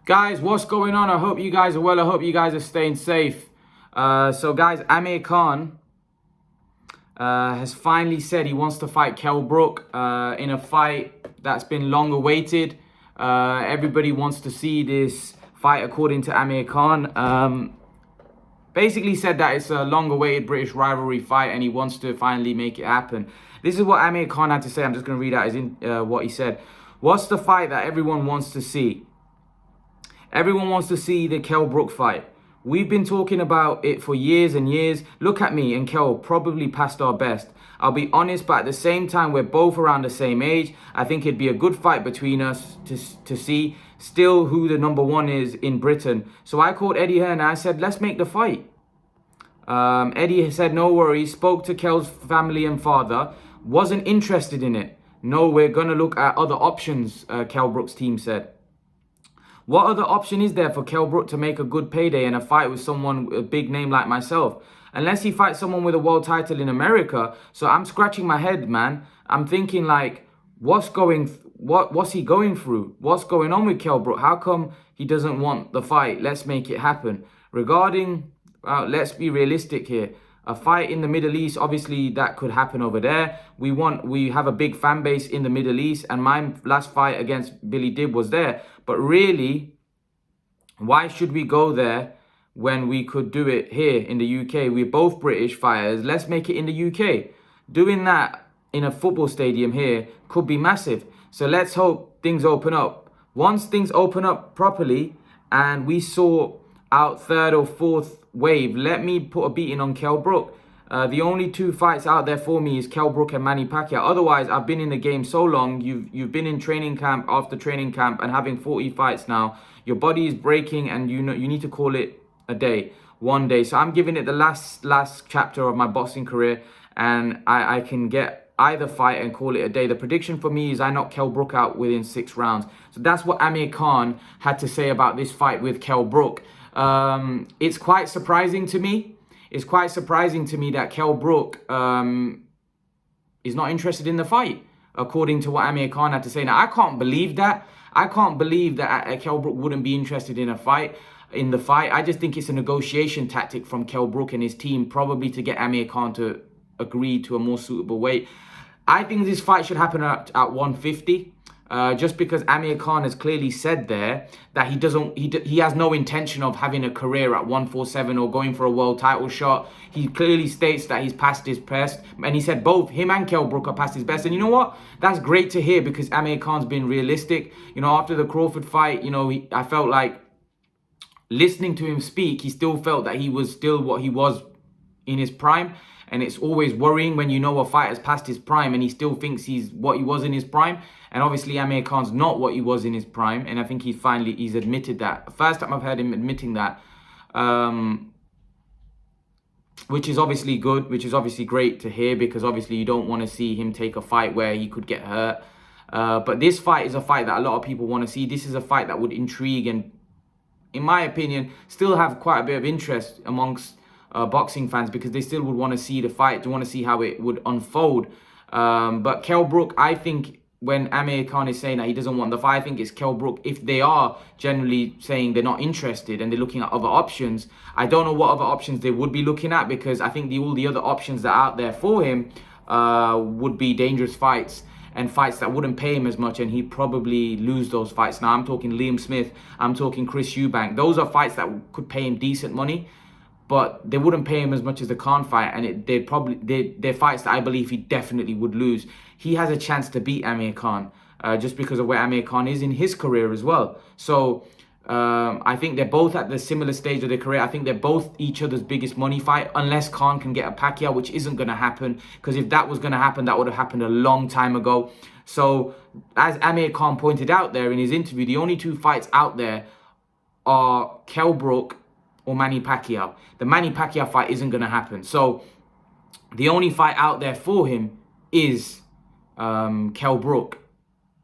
Guys, what's going on? I hope you guys are well. I hope you guys are staying safe. So guys, Amir Khan has finally said he wants to fight Kell Brook in a fight that's been long awaited. Everybody wants to see this fight, according to Amir Khan. Basically said that it's a long awaited British rivalry fight and he wants to finally make it happen. This is what Amir Khan had to say. I'm just going to read out what he said. What's the fight that everyone wants to see? Everyone wants to see the Kell Brook fight. We've been talking about it for years and years. Look at me and Kell, probably past our best. I'll be honest, but at the same time, we're both around the same age. I think it'd be a good fight between us to see still who the number one is in Britain. So I called Eddie Hearn and I said, let's make the fight. Eddie said, no worries, spoke to Kell's family and father, wasn't interested in it. No, we're going to look at other options, Kell Brook's team said. What other option is there for Kell Brook to make a good payday and a fight with someone, a big name like myself? Unless he fights someone with a world title in America. So I'm scratching my head, man. I'm thinking like, what's he going through? What's going on with Kell Brook? How come he doesn't want the fight? Let's make it happen. Regarding, let's be realistic here. A fight in the Middle East, obviously that could happen over there. We have a big fan base in the Middle East, and my last fight against Billy Dib was there. But really, why should we go there when we could do it here in the UK? We're both British fighters. Let's make it in the UK. Doing that in a football stadium here could be massive. So let's hope things open up. Once things open up properly and we sort out third or fourth wave, let me put a beating on Kell Brook. The only two fights out there for me is Kell Brook and Manny Pacquiao. Otherwise, I've been in the game so long. You've been in training camp after training camp and having 40 fights now. Your body is breaking and you need to call it a day, one day. So I'm giving it the last chapter of my boxing career, and I can get either fight and call it a day. The prediction for me is I knock Kell Brook out within 6 rounds. So that's what Amir Khan had to say about this fight with Kell Brook. It's quite surprising to me. It's quite surprising to me that Kell Brook is not interested in the fight, according to what Amir Khan had to say. Now, I can't believe that. I can't believe that Kell Brook wouldn't be interested in the fight. I just think it's a negotiation tactic from Kell Brook and his team, probably to get Amir Khan to agree to a more suitable weight. I think this fight should happen at 150. Just because Amir Khan has clearly said there that he has no intention of having a career at 147 or going for a world title shot. He clearly states that he's past his best, and he said both him and Kell Brook are past his best. And you know what? That's great to hear, because Amir Khan's been realistic. You know, after the Crawford fight, you know, I felt like listening to him speak, he still felt that he was still what he was in his prime. And it's always worrying when you know a fighter's past his prime and he still thinks he's what he was in his prime. And obviously Amir Khan's not what he was in his prime. And I think he's admitted that. First time I've heard him admitting that. Which is obviously good, which is obviously great to hear, because obviously you don't want to see him take a fight where he could get hurt. But this fight is a fight that a lot of people want to see. This is a fight that would intrigue and, in my opinion, still have quite a bit of interest amongst boxing fans, because they still would want to see the fight, to want to see how it would unfold. But Kell Brook, I think when Amir Khan is saying that he doesn't want the fight, I think it's Kell Brook. If they are generally saying they're not interested and they're looking at other options, I don't know what other options they would be looking at, because I think all the other options that are out there for him would be dangerous fights and fights that wouldn't pay him as much, and he'd probably lose those fights. Now, I'm talking Liam Smith, I'm talking Chris Eubank. Those are fights that could pay him decent money, but they wouldn't pay him as much as the Khan fight, and they're fights that I believe he definitely would lose. He has a chance to beat Amir Khan just because of where Amir Khan is in his career as well. So I think they're both at the similar stage of their career. I think they're both each other's biggest money fight, unless Khan can get a Pacquiao, which isn't going to happen, because if that was going to happen, that would have happened a long time ago. So as Amir Khan pointed out there in his interview, the only two fights out there are Kell Brook or Manny Pacquiao. The Manny Pacquiao fight isn't going to happen. So the only fight out there for him is Kell Brook.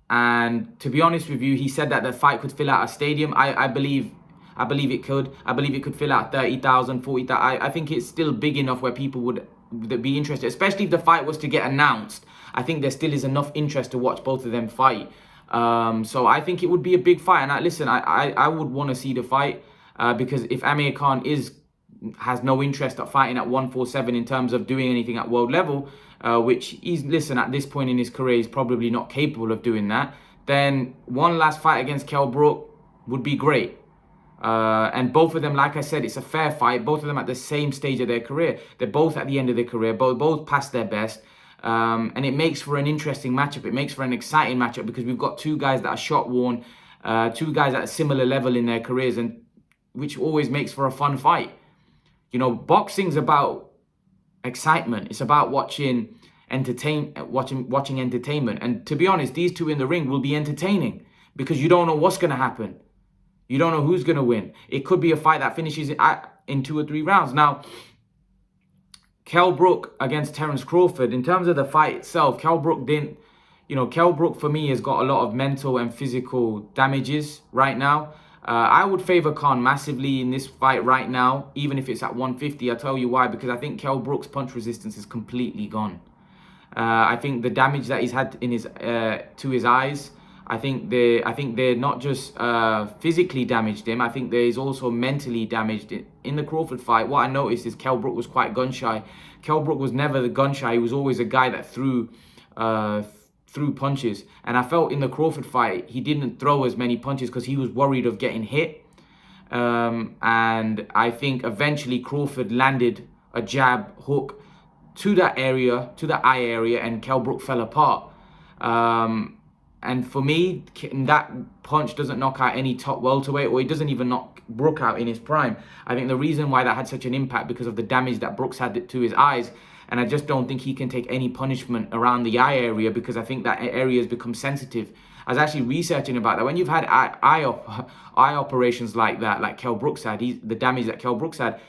And to be honest with you, he said that the fight could fill out a stadium. I believe it could. I believe it could fill out 30,000, 40,000. I think it's still big enough where people would be interested, especially if the fight was to get announced. I think there still is enough interest to watch both of them fight. So I think it would be a big fight. And I would want to see the fight because if Amir Khan has no interest at fighting at 147 in terms of doing anything at world level, which at this point in his career, he's probably not capable of doing that, then one last fight against Kell Brook would be great. And both of them, like I said, it's a fair fight. Both of them at the same stage of their career. They're both at the end of their career, both past their best. And it makes for an interesting matchup. It makes for an exciting matchup because we've got two guys that are shot worn, two guys at a similar level in their careers, and which always makes for a fun fight. You know, boxing's about excitement. It's about watching entertainment. And to be honest, these two in the ring will be entertaining because you don't know what's going to happen. You don't know who's going to win. It could be a fight that finishes in 2 or 3 rounds. Now, Kell Brook against Terence Crawford, in terms of the fight itself, Kell Brook for me has got a lot of mental and physical damages right now. I would favor Khan massively in this fight right now, even if it's at 150. I'll tell you why, because I think Kell Brook's punch resistance is completely gone. I think the damage that he's had in to his eyes, I think they're not just physically damaged him. I think there's also mentally damaged it. In the Crawford fight, what I noticed is Kell Brook was quite gun shy. Kell Brook was never the gun shy. He was always a guy that threw punches. And I felt in the Crawford fight, he didn't throw as many punches because he was worried of getting hit. And I think eventually Crawford landed a jab hook to that area, to the eye area, and Kell Brook fell apart. And for me, that punch doesn't knock out any top welterweight, or it doesn't even knock Brook out in his prime. I think the reason why that had such an impact because of the damage that Brooks had to his eyes. And I just don't think he can take any punishment around the eye area because I think that area has become sensitive. I was actually researching about that. When you've had eye operations like that, like Kell Brook's had, the damage that Kell Brook's had,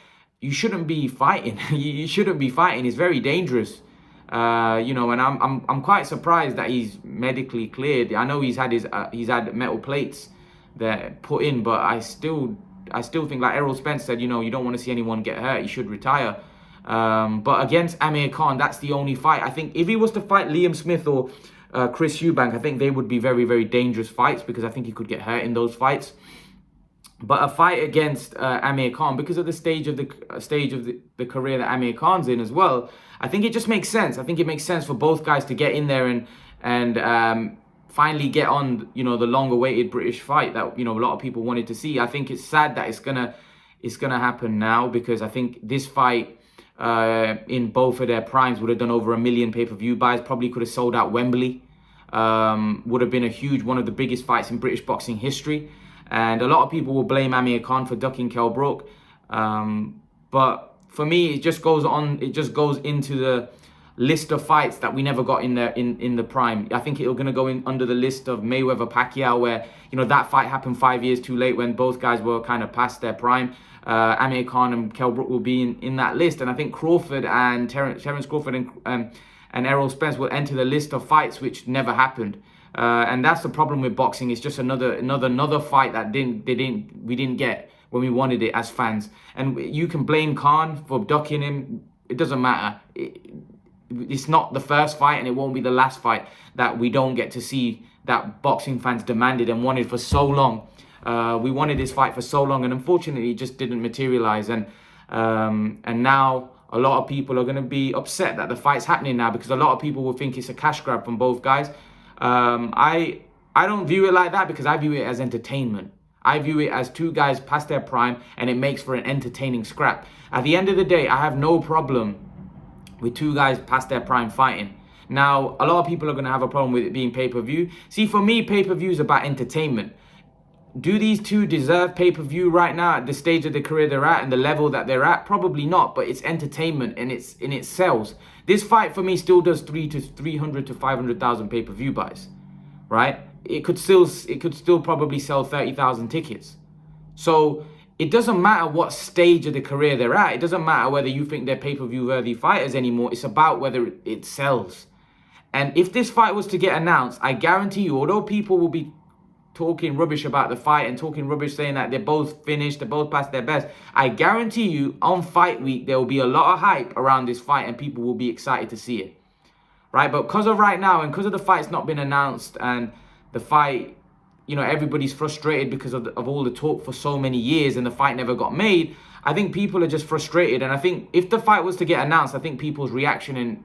you shouldn't be fighting. You shouldn't be fighting. It's very dangerous. And I'm quite surprised that he's medically cleared. I know he's had metal plates that put in, but I still think, like Errol Spence said, you don't want to see anyone get hurt. He should retire. But against Amir Khan, that's the only fight. I think if he was to fight Liam Smith or Chris Eubank, I think they would be very, very dangerous fights because I think he could get hurt in those fights. But a fight against Amir Khan, because of the stage of the career that Amir Khan's in as well, I think it just makes sense. I think it makes sense for both guys to get in there and finally get on, the long-awaited British fight that a lot of people wanted to see. I think it's sad that it's gonna happen now because I think this fight in both of their primes would have done over 1 million pay-per-view buys. Probably could have sold out Wembley. Would have been one of the biggest fights in British boxing history. And a lot of people will blame Amir Khan for ducking Kell Brook. But for me, it just goes into the list of fights that we never got in the prime. I think it's going to go in under the list of Mayweather-Pacquiao, where, that fight happened 5 years too late when both guys were kind of past their prime. Amir Khan and Kell Brook will be in that list. And I think Crawford and Terence Crawford and Errol Spence will enter the list of fights which never happened. And that's the problem with boxing. It's just another fight that we didn't get when we wanted it as fans. And you can blame Khan for ducking him. It doesn't matter. It's not the first fight, and it won't be the last fight that we don't get to see that boxing fans demanded and wanted for so long. We wanted this fight for so long, and unfortunately, it just didn't materialize. And now a lot of people are going to be upset that the fight's happening now because a lot of people will think it's a cash grab from both guys. I don't view it like that because I view it as entertainment. I view it as two guys past their prime, and it makes for an entertaining scrap. At the end of the day, I have no problem with two guys past their prime fighting. Now, a lot of people are going to have a problem with it being pay-per-view. See, for me, pay-per-view is about entertainment. Do these two deserve pay-per-view right now at the stage of their career they're at and the level that they're at? Probably not, but it's entertainment and it sells. This fight for me still does 300 to 500,000 pay-per-view buys, right? It could still probably sell 30,000 tickets. So it doesn't matter what stage of the career they're at. It doesn't matter whether you think they're pay-per-view worthy fighters anymore. It's about whether it sells. And if this fight was to get announced, I guarantee you, although people will be talking rubbish about the fight and talking rubbish saying that they're both finished, they're both past their best, I guarantee you on fight week there will be a lot of hype around this fight and people will be excited to see it, right? But because of right now and because of the fight's not been announced and the fight, you know, everybody's frustrated because of all the talk for so many years and the fight never got made. I think people are just frustrated. And I think if the fight was to get announced, I think people's reaction and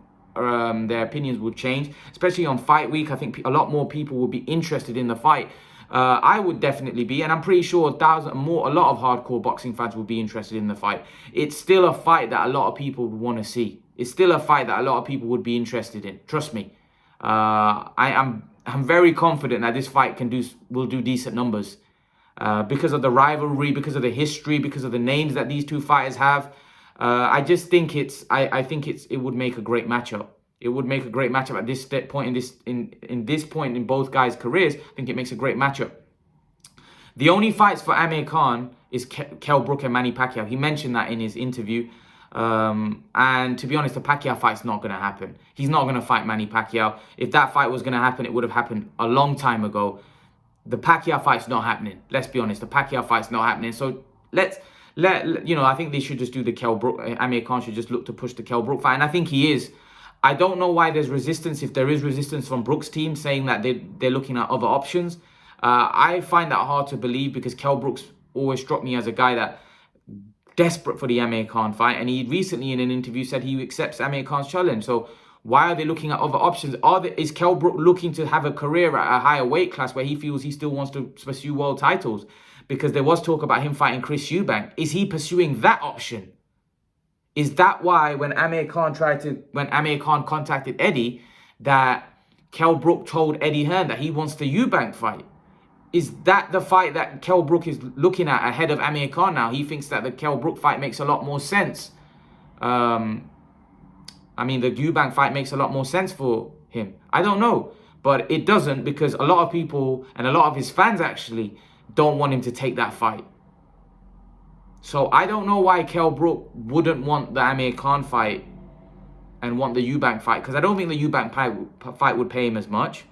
their opinions would change, especially on fight week. I think a lot more people would be interested in the fight. I would definitely be, and I'm pretty sure a lot of hardcore boxing fans would be interested in the fight. It's still a fight that a lot of people would want to see. It's still a fight that a lot of people would be interested in. Trust me. I'm very confident that this fight will do decent numbers because of the rivalry, because of the history, because of the names that these two fighters have. I just think it would make a great matchup. It would make a great matchup at this point in this point in both guys' careers. I think it makes a great matchup. The only fights for Amir Khan is Kell Brook and Manny Pacquiao. He mentioned that in his interview. And to be honest, the Pacquiao fight's not going to happen. He's not going to fight Manny Pacquiao. If that fight was going to happen, it would have happened a long time ago. The Pacquiao fight's not happening. Let's be honest. The Pacquiao fight's not happening. So I think they should just do the Kell Brook. Amir Khan should just look to push the Kell Brook fight. And I think he is. I don't know why there's resistance, if there is resistance from Brook's team saying that they're looking at other options. I find that hard to believe because Kell Brook's always struck me as a guy that desperate for the Amir Khan fight, and he recently in an interview said he accepts Amir Khan's challenge. So why are they looking at other options? Is Kell Brook looking to have a career at a higher weight class where he feels he still wants to pursue world titles? Because there was talk about him fighting Chris Eubank. Is he pursuing that option? Is that why when Amir Khan contacted Eddie, that Kell Brook told Eddie Hearn that he wants the Eubank fight? Is that the fight that Kell Brook is looking at ahead of Amir Khan now? He thinks that the Kell Brook fight makes a lot more sense. The Eubank fight makes a lot more sense for him. I don't know. But it doesn't, because a lot of people and a lot of his fans actually don't want him to take that fight. So I don't know why Kell Brook wouldn't want the Amir Khan fight and want the Eubank fight, because I don't think the Eubank fight would pay him as much.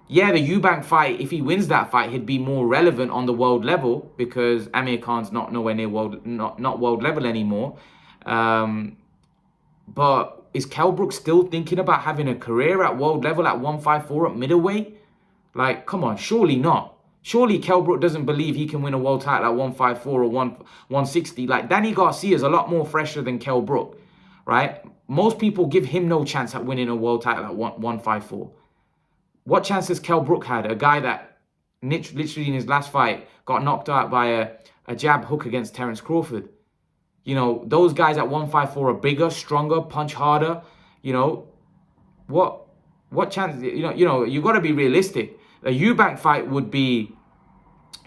Yeah, the Eubank fight, if he wins that fight, he'd be more relevant on the world level because Amir Khan's not nowhere near not world level anymore. But is Kell Brook still thinking about having a career at world level at 154 at middleweight? Like, come on, surely not. Surely Kell Brook doesn't believe he can win a world title at 154 or 160. Like, Danny Garcia is a lot more fresher than Kell Brook, right? Most people give him no chance at winning a world title at 154. What chance has Kell Brook had? A guy that literally in his last fight got knocked out by a jab hook against Terence Crawford. You know, those guys at 154 are bigger, stronger, punch harder. You know, what chance? You got to be realistic. A Eubank fight would be,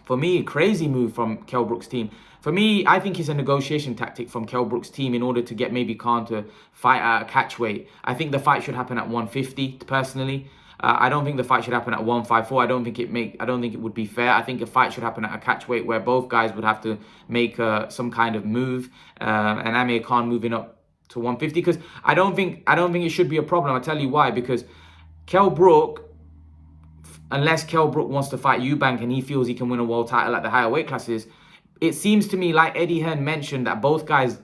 for me, a crazy move from Kell Brook's team. For me, I think it's a negotiation tactic from Kell Brook's team in order to get maybe Khan to fight at a catch weight. I think the fight should happen at 150, personally. I don't think the fight should happen at 154. I don't think it would be fair. I think a fight should happen at a catch weight where both guys would have to make some kind of move, and Amir Khan moving up to 150, because I don't think it should be a problem. I'll tell you why. Because Kell Brook, unless Kell Brook wants to fight Eubank and he feels he can win a world title at the higher weight classes, it seems to me like Eddie Hearn mentioned that both guys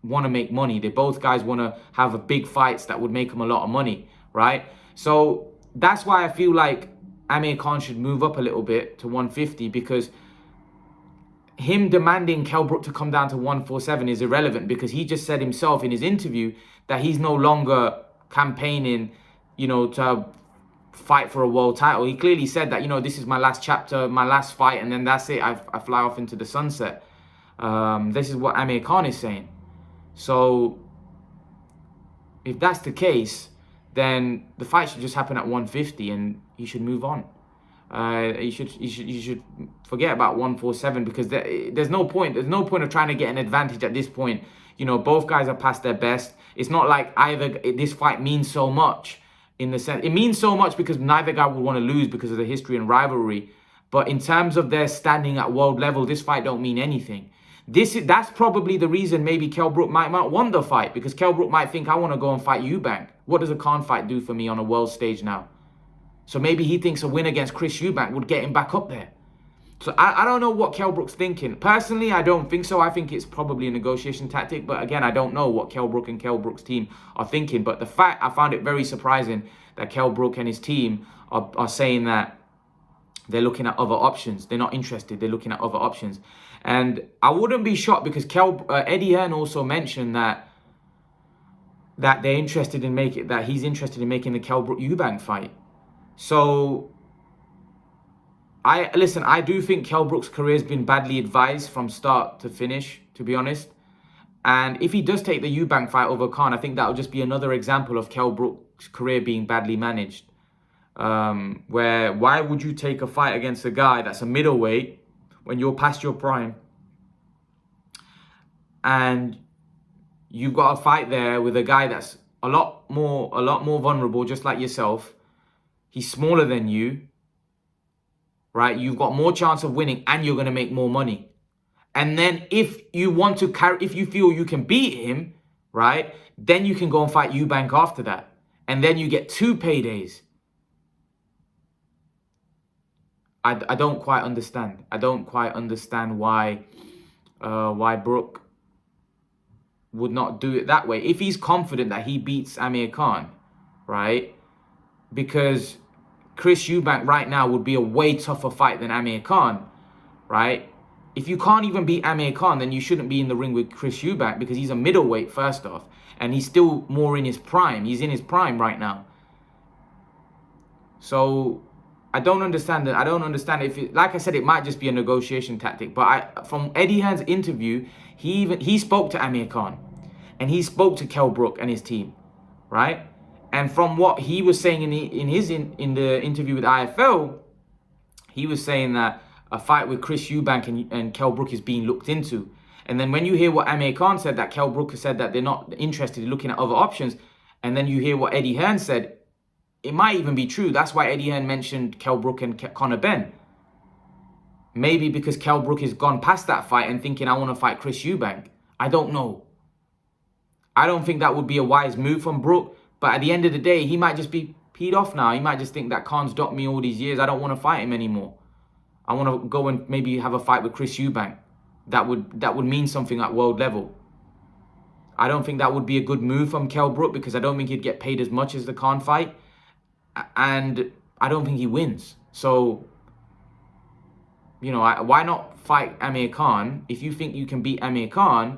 want to make money. Both guys want to have big fights that would make them a lot of money, right? So that's why I feel like Amir Khan should move up a little bit to 150, because him demanding Kell Brook to come down to 147 is irrelevant, because he just said himself in his interview that he's no longer campaigning, to fight for a world title. He clearly said that, this is my last chapter, my last fight, and then that's it. I fly off into the sunset. This is what Amir Khan is saying. So if that's the case, then the fight should just happen at 150 and he should move on. You should forget about 147, because there's no point. There's no point of trying to get an advantage at this point. Both guys are past their best. It's not like either this fight means so much, in the sense it means so much because neither guy would want to lose because of the history and rivalry. But in terms of their standing at world level, this fight don't mean anything. That's probably the reason maybe Kell Brook might want the fight, because Kell Brook might think, I want to go and fight Eubank. What does a Khan fight do for me on a world stage now? So maybe he thinks a win against Chris Eubank would get him back up there. So I don't know what Kell Brook's thinking. Personally, I don't think so. I think it's probably a negotiation tactic. But again, I don't know what Kell Brook and Kell Brook's team are thinking. But the fact, I found it very surprising that Kell Brook and his team are saying that They're looking at other options. They're not interested. They're looking at other options. And I wouldn't be shocked because Eddie Hearn also mentioned that they're interested in he's interested in making the Kell Brook Eubank fight. So I do think Kell Brook's career has been badly advised from start to finish, to be honest. And if he does take the Eubank fight over Khan, I think that will just be another example of Kell Brook's career being badly managed. Where why would you take a fight against a guy that's a middleweight when you're past your prime, and you've got a fight there with a guy that's a lot more vulnerable, just like yourself. He's smaller than you, right? You've got more chance of winning, and you're going to make more money. And then if you feel you can beat him, right, then you can go and fight Eubank after that, and then you get 2 paydays. I don't quite understand. I don't quite understand why Brook would not do it that way. If he's confident that he beats Amir Khan, right? Because Chris Eubank right now would be a way tougher fight than Amir Khan, right? If you can't even beat Amir Khan, then you shouldn't be in the ring with Chris Eubank, because he's a middleweight, first off. And he's still more in his prime. He's in his prime right now. So I don't understand it. I don't understand if it, like I said, it might just be a negotiation tactic. But from Eddie Hearn's interview, he spoke to Amir Khan, and he spoke to Kell Brook and his team, right? And from what he was saying in the interview with IFL, he was saying that a fight with Chris Eubank and Kell Brook is being looked into. And then when you hear what Amir Khan said, that Kell Brook said that they're not interested in looking at other options, and then you hear what Eddie Hearn said, it might even be true. That's why Eddie Hearn mentioned Kell Brook and Conor Benn. Maybe because Kell Brook has gone past that fight and thinking, I want to fight Chris Eubank. I don't know. I don't think that would be a wise move from Brook. But at the end of the day, he might just be peed off now. He might just think that Khan's docked me all these years. I don't want to fight him anymore. I want to go and maybe have a fight with Chris Eubank. That would mean something at world level. I don't think that would be a good move from Kell Brook, because I don't think he'd get paid as much as the Khan fight. And I don't think he wins. So, you know, why not fight Amir Khan? If you think you can beat Amir Khan,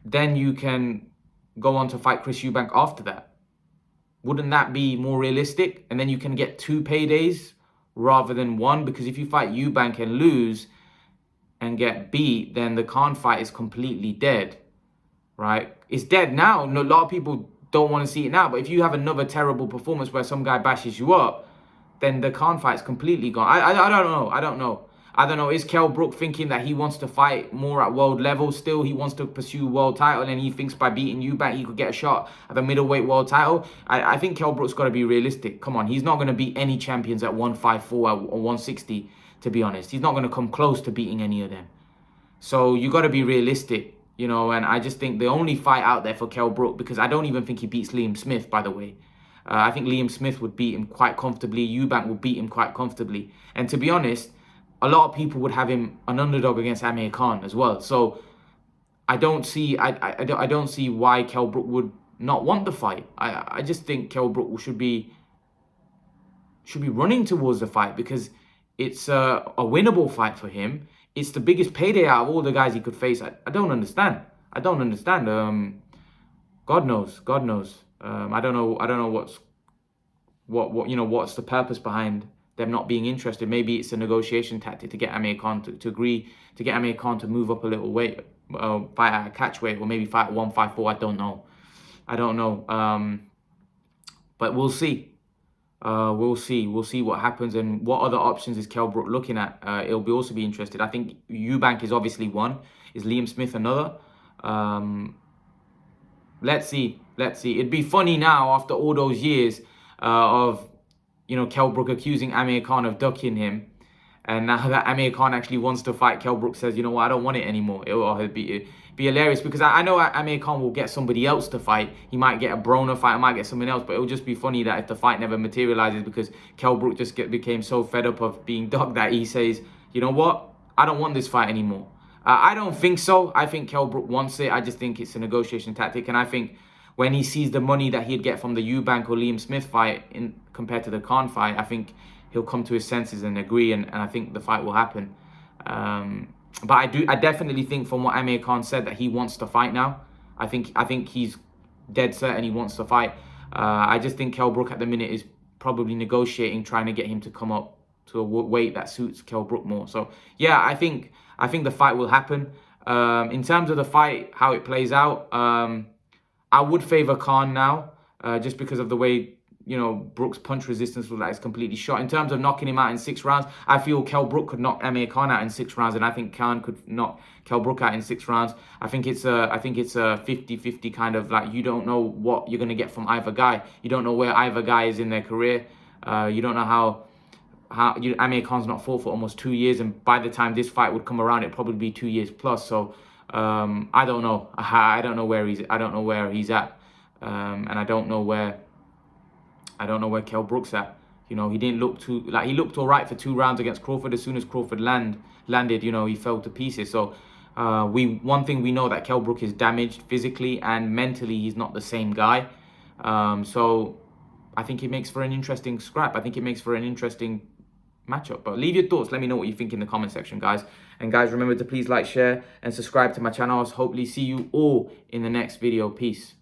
then you can go on to fight Chris Eubank after that. Wouldn't that be more realistic? And then you can get 2 paydays rather than 1. Because if you fight Eubank and lose and get beat, then the Khan fight is completely dead, right? It's dead now. A lot of people don't want to see it now, but if you have another terrible performance where some guy bashes you up, then the Khan fight's completely gone. I don't know. Is Kell Brook thinking that he wants to fight more at world level still? He wants to pursue world title, and he thinks by beating Eubank he could get a shot at the middleweight world title? I think Kell Brook's got to be realistic. Come on, he's not going to beat any champions at 154 or 160, to be honest. He's not going to come close to beating any of them. So you got to be realistic. You know, and I just think the only fight out there for Kell Brook, because I don't even think he beats Liam Smith, by the way. I think Liam Smith would beat him quite comfortably. Eubank would beat him quite comfortably. And to be honest, a lot of people would have him an underdog against Amir Khan as well. So I don't see why Kell Brook would not want the fight. I just think Kell Brook should be running towards the fight, because it's a winnable fight for him. It's the biggest payday out of all the guys he could face. I don't understand. God knows. I don't know what's the purpose behind them not being interested. Maybe it's a negotiation tactic to get Amir Khan to agree, to get Amir Khan to move up a little weight, fight at a catch weight, or maybe fight at 154. I don't know. But we'll see. We'll see what happens, and what other options is Kell Brook looking at. It'll also be interested. I think Eubank is obviously one. Is Liam Smith another? Let's see. It'd be funny now, after all those years of, you know, Kell Brook accusing Amir Khan of ducking him, and now that Amir Khan actually wants to fight, Kell Brook says, you know what, I don't want it anymore. It'd be hilarious, because I know Amir Khan will get somebody else to fight. He might get a Broner fight, might get someone else, but it'll just be funny that if the fight never materializes, because Kell Brook just became so fed up of being ducked that he says, you know what, I don't want this fight anymore. I don't think so. I think Kell Brook wants it. I just think it's a negotiation tactic, and I think when he sees the money that he'd get from the Eubank or Liam Smith fight compared to the Khan fight, I think he'll come to his senses and agree, and I think the fight will happen. But I definitely think from what Amir Khan said that he wants to fight now. I think he's dead certain he wants to fight. I just think Kell Brook at the minute is probably negotiating, trying to get him to come up to a weight that suits Kell Brook more. So yeah, I think the fight will happen. In terms of the fight, how it plays out, I would favor Khan now, just because of the way, you know, Brook's punch resistance was like it's completely shot. In terms of knocking him out in 6 rounds, I feel Kell Brook could knock Amir Khan out in 6 rounds, and I think Khan could knock Kell Brook out in 6 rounds. I think it's a 50-50 kind of, like, you don't know what you're gonna get from either guy. You don't know where either guy is in their career. You don't know how Amir Khan's not fought for almost 2 years, and by the time this fight would come around, it'd probably be 2 years plus. So I don't know. I don't know where he's at, and I don't know where Kell Brook's at. You know, he didn't look too, like, he looked all right for 2 rounds against Crawford. As soon as Crawford landed, you know, he fell to pieces. So one thing we know, that Kell Brook is damaged physically and mentally. He's not the same guy. So I think it makes for an interesting scrap. I think it makes for an interesting matchup. But leave your thoughts. Let me know what you think in the comment section, guys. And guys, remember to please like, share, and subscribe to my channel. I'll hopefully see you all in the next video. Peace.